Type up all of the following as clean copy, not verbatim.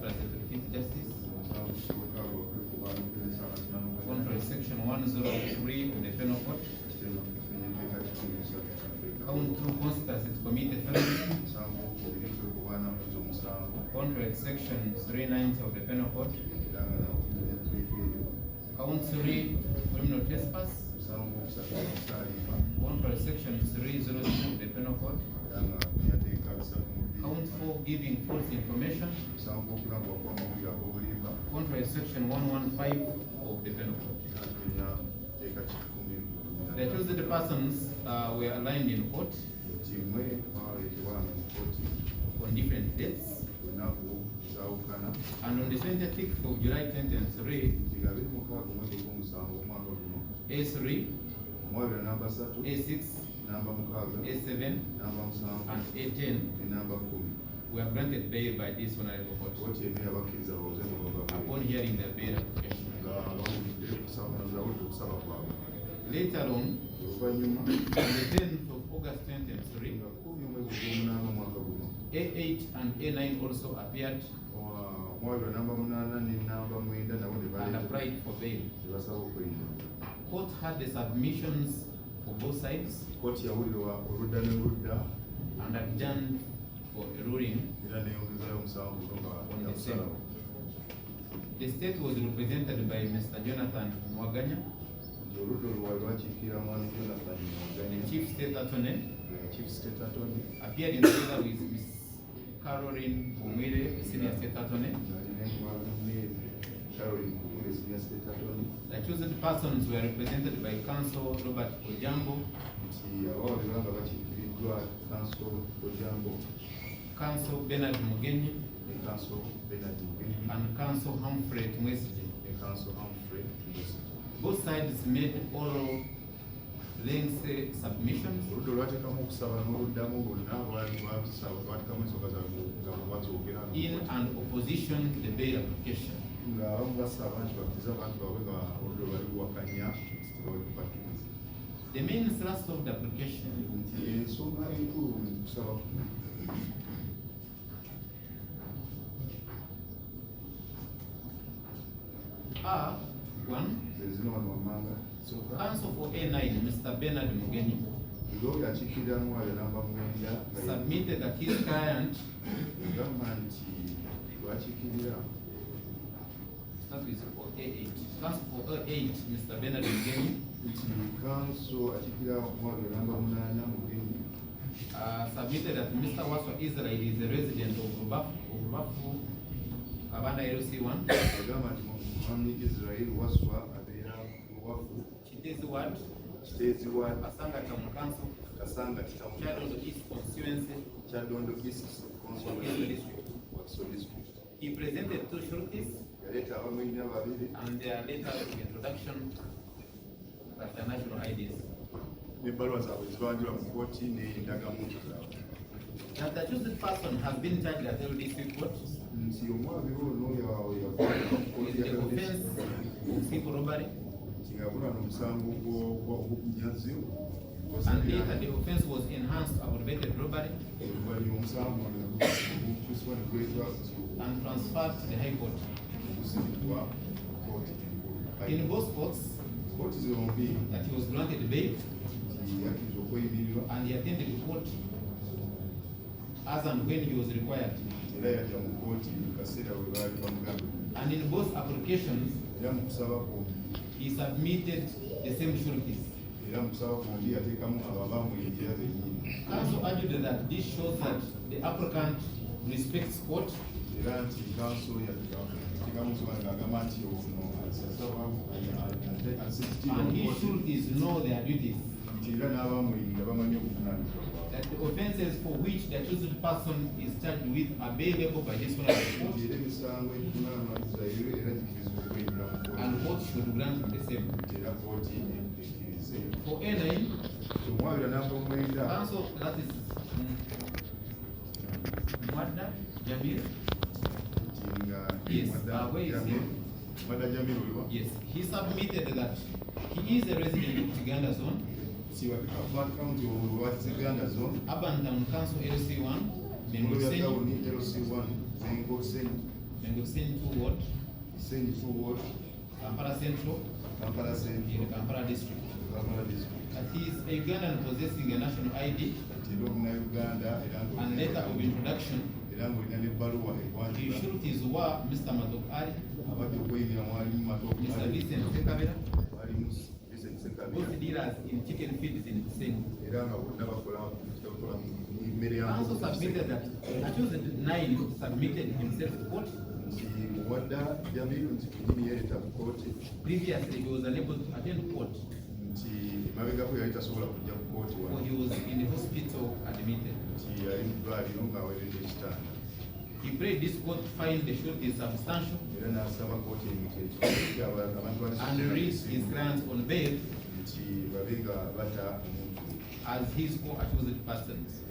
as the Chief Justice. Contrary section 103 of the Penal Code. Count 2 conspiracy to commit a felony. Contrary section 390 of the Penal Code. Count 3 criminal trespass. Contrary section 302 of the Penal Code. Count 4 giving false information. Contrary section 115 of the Penal Code. The accused persons were aligned in court on different dates. And on the 26th of July 2023, A3, A6, A7, and A10 were granted bail by this honorable court upon hearing the bail application. Later on the 10th of August 2023, A8 and A9 also appeared and applied for bail. Court had the submissions for both sides and adjourned for a ruling on the same. The state was represented by Mr. Jonathan Mwaganya, the Chief State Attorney, appeared together with Ms. Caroline Kumeere, Senior State Attorney. The accused persons were represented by Counsel Robert Ojambo, Counsel Bernard Mugenyi, and Counsel Humphrey Tumwesije. Both sides made oral lengthy submissions in and opposition to the bail application. The main thrust of the application are: 1. Counsel for A9, Mr. Bernard Mugenyi, submitted that his client, that is for A8. Counsel for A8, Mr. Bernard Mugenyi, submitted that Mr. Waswa Israel is a resident of Rubafu, Abaana LC1. Israel Waswa Chitezi Ward, Kasanga Town Council, Chadondo East Constituency, He presented 2 sureties and their letter of introduction as their national IDs. That the accused person has been charged at LDC court with the offense of simple robbery, and later the offense was enhanced to aggravated robbery and transferred to the High Court. In both courts, that he was granted bail and he attended court as and when he was required. And in both applications, he submitted the same sureties. Counsel argued that this shows that the applicant respects court and his sureties know their duties. That the offences for which the accused person is charged with are bailable by this one and court should grant him the same. For A9, counsel, that is Mada Jamil. Yes, where is he? Yes, he submitted that he is a resident of Uganda zone, Urban Town Council LC1, Mengosen, And we've seen two wards. Kampala Central, in Kampala District. That he is a Ugandan possessing a national ID and letter of introduction. The sureties were Mr. Matok Ali, Mr. Vincent Sekabera, both dealers in chicken feeds in Hussein. Also submitted that accused 9 submitted himself to court. Previously, he was unable to attend court. So he was in the hospital admitted. He prayed this court to find the surety substantial and release his clients on bail as his co-accused persons.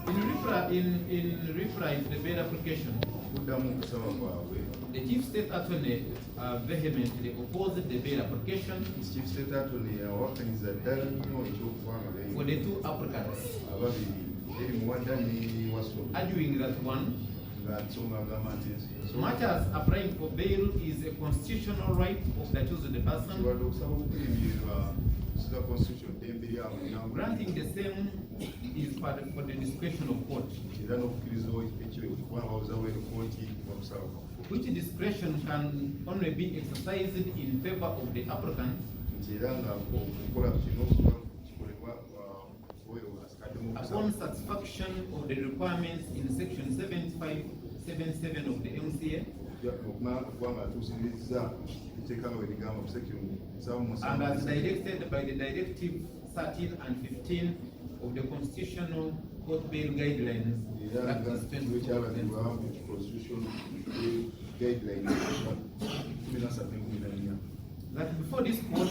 In reply to the bail application, the Chief State Attorney vehemently opposed the bail application for the two applicants, arguing that one, much as applying for bail is a constitutional right of the accused person, granting the same is for the discretion of court, which discretion can only be exercised in favor of the applicant upon satisfaction of the requirements in section 7577 of the MCA and as directed by the Directive 13 and 15 of the Constitutional Court Bail Guidelines, that before this court,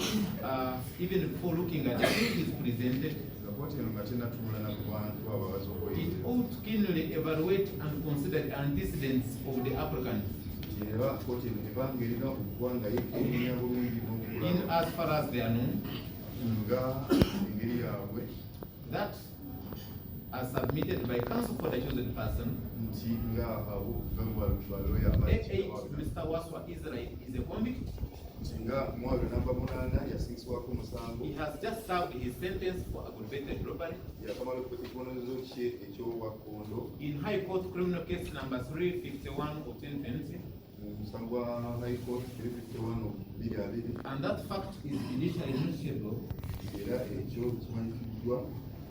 even before looking at the cases presented, it ought to keenly evaluate and consider the antecedents of the applicant, in as far as they are known, that are submitted by counsel for the chosen person. A8, Mr. Waswa Israel is a convict. He has just served his sentence for aggravated robbery in High Court Criminal Case number 351 of 2020. And that fact is initially noticeable,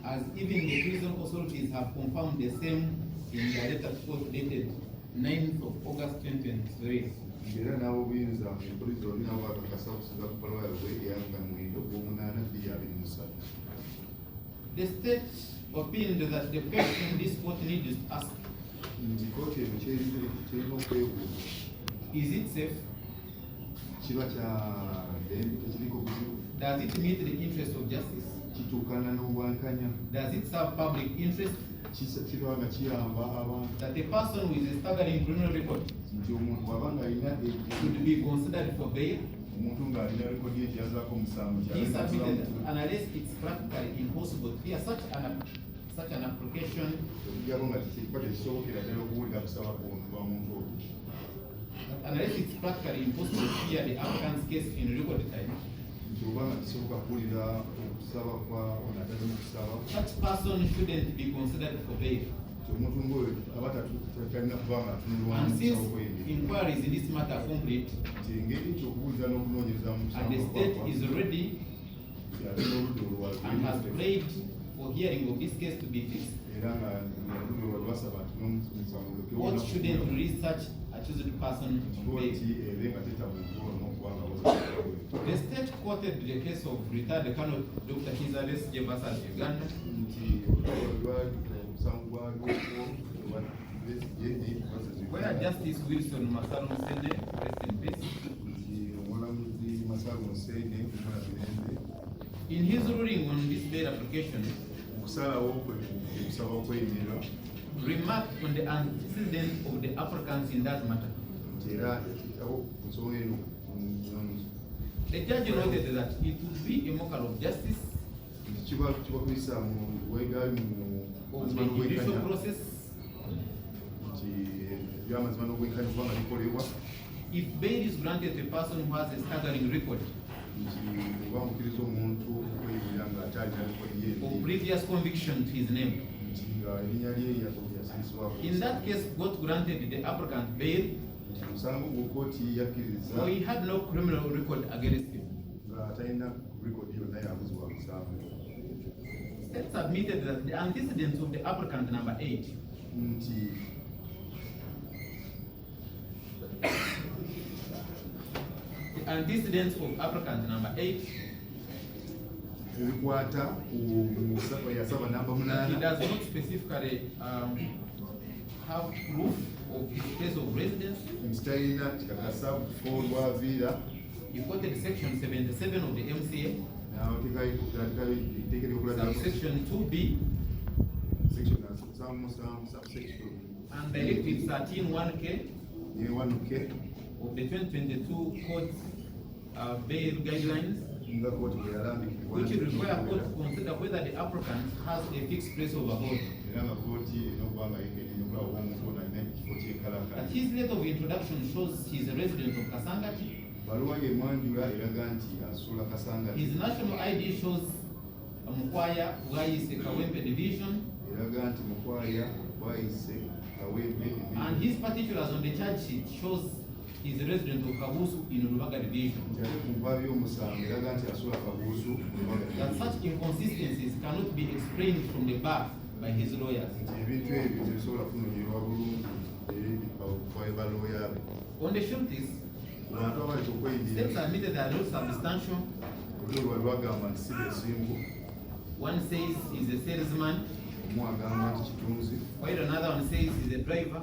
as even the prison authorities have confirmed the same in the letter to court dated 9th of August 2023. The state opined that the question this court needs to ask is it safe? Does it meet the interest of justice? Does it serve public interest? That a person with a staggering criminal record should be considered for bail? He submitted that unless it's practically impossible to hear such an application, unless it's practically impossible to hear the applicant's case in record time, such person shouldn't be considered for bail. And since inquiries in this matter are complete, and the state is ready and has prayed for hearing of this case to be fixed, what shouldn't release such accused person to bail? The state quoted the case of retired Colonel Dr. Kizares versus Uganda, where Justice Wilson Masalo Sene, rest in peace, in his ruling on this bail application, remarked on the antecedents of the applicants in that matter. The judge noted that it would be a mockery of justice of the judicial process. If bail is granted to a person who has a staggering record or previous conviction to his name, in that case, God granted the applicant bail, so he had no criminal record against him. State submitted that the antecedents of the applicant number 8 the antecedents of applicant number 8 he does not specifically have proof of his place of residence. He quoted section 77 of the MCA, section 2B, and directive 13(1)K of the 2022 court bail guidelines, which require court to consider whether the applicant has a fixed place of abode. But his letter of introduction shows he is a resident of Kasangati. His national ID shows Mukwaya Bwayise Kawempe Division, and his particulars on the charge sheet shows he is a resident of Kabusu in Ulubaga Division. That such inconsistencies cannot be explained from the bar by his lawyers. On the shorties, steps admitted that are not substantial. One says he's a salesman, while another one says he's a driver,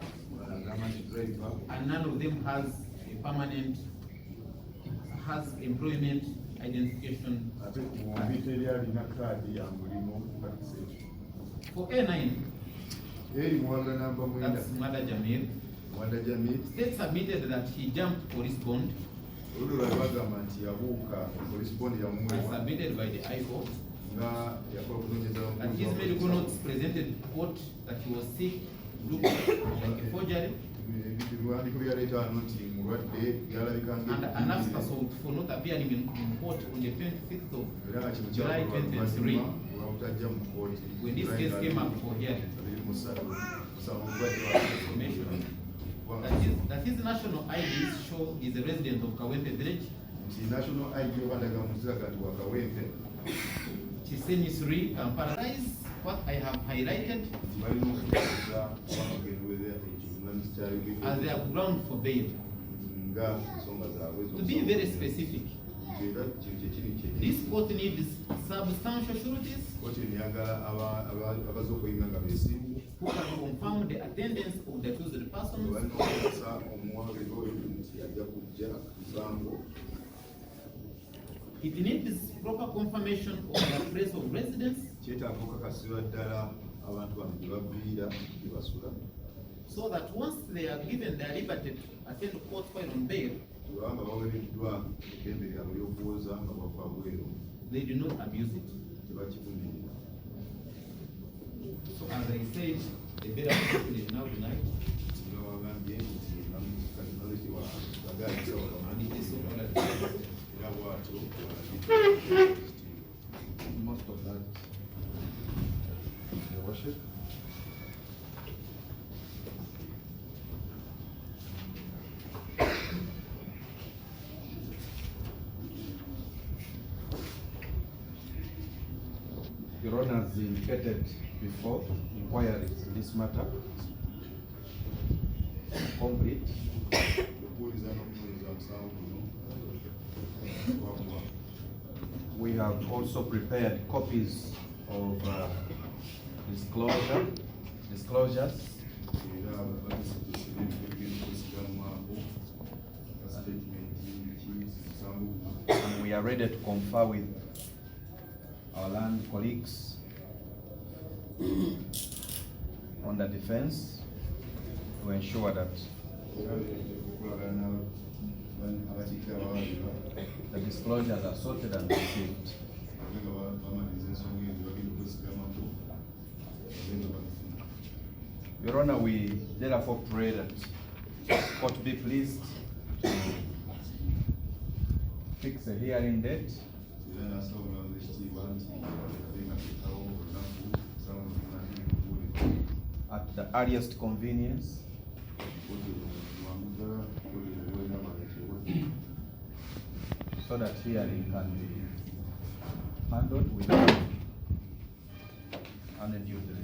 and none of them has a permanent, has employment identification. For A9, that's Mother Jamil. State submitted that he jumped police bond, submitted by the IO, and his medical notes presented court that he was sick, looked like a forgery, and an assault for not appearing in court on the 26th of July 2023, when this case came up for hearing. That his national IDs show he's a resident of Kawempe village. National ID Chisenyi 3, Kampala. What I have highlighted as their ground for bail. To be very specific, this court needs substantial sureties who can confirm the attendance of the accused persons, it needs proper confirmation of their place of residence, so that once they are given their liberty to attend court while on bail, they do not abuse it. So as I said, the better person is now tonight. Most of that, your worship. Your Honor has indicated before, inquiries in this matter complete. We have also prepared copies of disclosures. And we are ready to confer with our land colleagues on the defense to ensure that the disclosures are sorted and received. Your Honor, we therefore pray that court be pleased to fix a hearing date at the earliest convenience so that hearing can be handled without undue delay.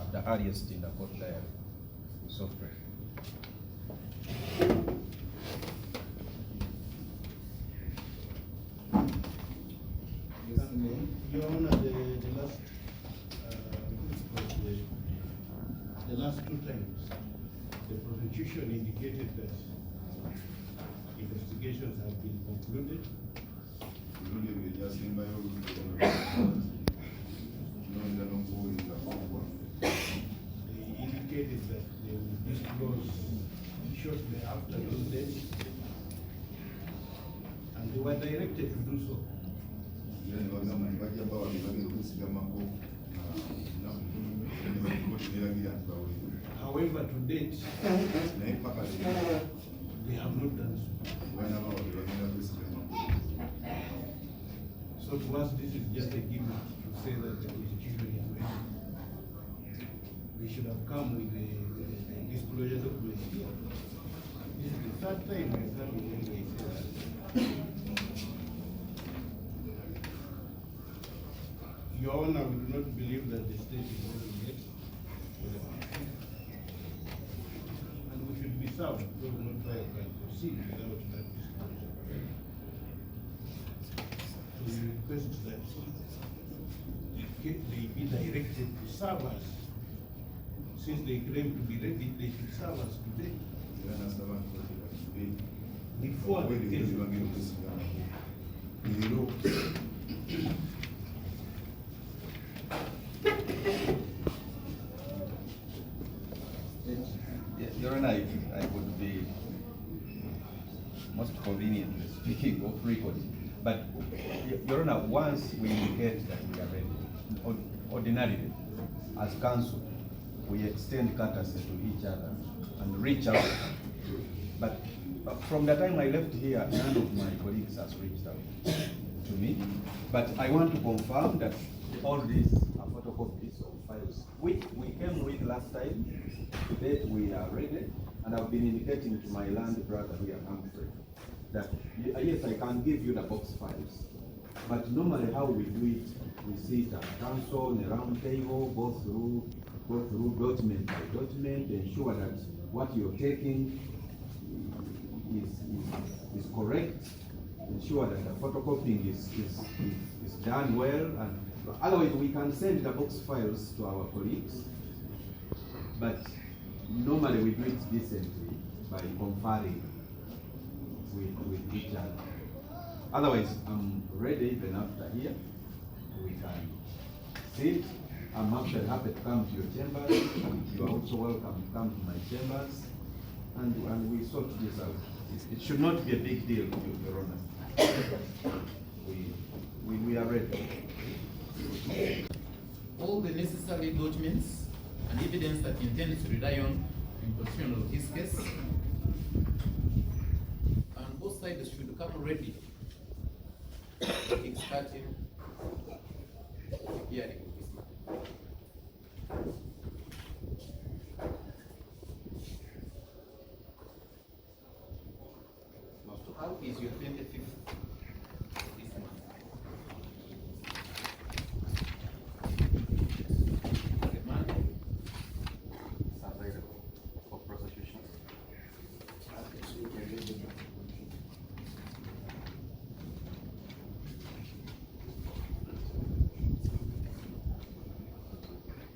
At the earliest in the court diary. So pray. Your Honor, the last two times, the prosecution indicated that investigations have been concluded. They indicated that they will disclose shortly after those days, and they were directed to do so. However, to date, they have not done so. So to us, this is just a gift to say that the prosecution is ready. They should have come with the disclosure documents here. This is the third time we've done it when they say that. Your Honor, we do not believe that the state is going yet with the matter. And we should be served because no trial can proceed without that disclosure. So we request that they be directed to serve us. Since they claim to be ready, they should serve us today. Before the case. Your Honor, if I would be most conveniently speaking of record, but Your Honor, once we indicate that we are ready, ordinarily, as counsel, we extend courtesy to each other and reach out. But from the time I left here, none of my colleagues has reached out to me. But I want to confirm that all these are photocopies of files which we came with last time. Today we are ready, and I've been indicating to my land brother here, Humphrey, that yes, I can give you the box files, but normally how we do it, we sit at council in a round table, go through document by document, ensure that what you're taking is correct, ensure that the photocopying is done well, and otherwise we can send the box files to our colleagues, but normally we do it decently by conferring with each other. Otherwise, I'm ready even after here. We can sit. I'm actually happy to come to your chambers. You are also welcome to come to my chambers, and we sort this out. It should not be a big deal, Your Honor. We are ready. All the necessary documents and evidence that intends to rely on in pursuit of this case, and both sides should come ready starting hearing this matter. How is your 25th this month? Monday? Available for prosecution.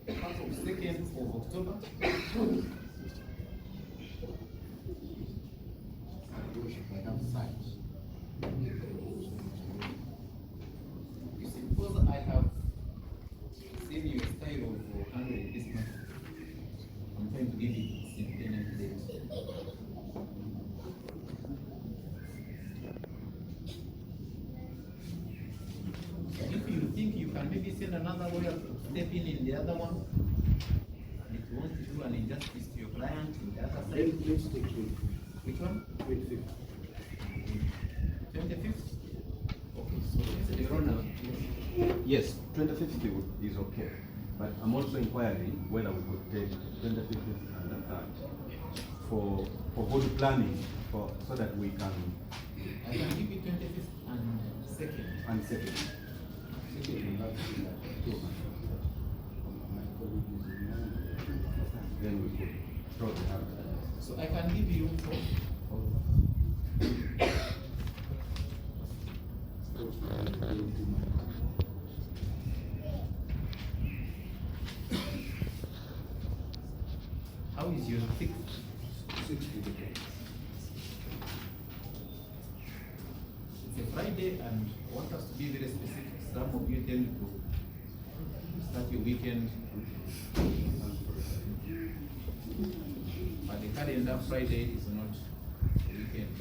As of 2nd of October. You suppose I have seen your style of handling this matter. I'm trying to give it independent date. can maybe send another lawyer to step in the other one. If you want to do an injustice to your client in the other side. Let's take 25th. Which one? 25th. 25th? Okay, so Mr. Your Honor. Yes, 25th is okay, but I'm also inquiring whether we could take 25th and the 3rd for good planning, so that we can. I can give you 25th and 2nd. And 2nd. Then we could throw the hand. So I can give you how is your 6th? 6th. It's a Friday, and I want us to be very specific. Some of you tend to start your weekend, but the calendar Friday is not a weekend.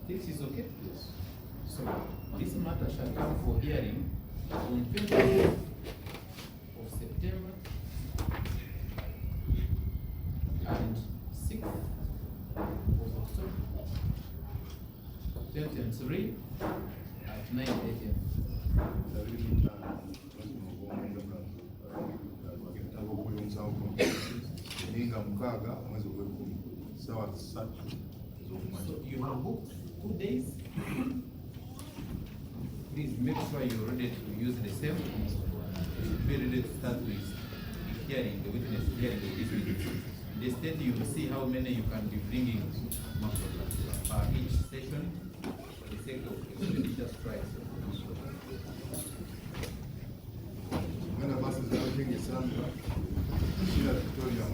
6 is okay? Yes. So this matter shall come for hearing on 20th of September and 6th of October 2023 at 9 a.m. So you have booked 2 days. Please make sure you're ready to use the same. You should be ready to start with the hearing, the witness hearing this week. The state you will see how many you can be bringing each session for the sake of expenditure strikes. When the bus is working, it's Victoria.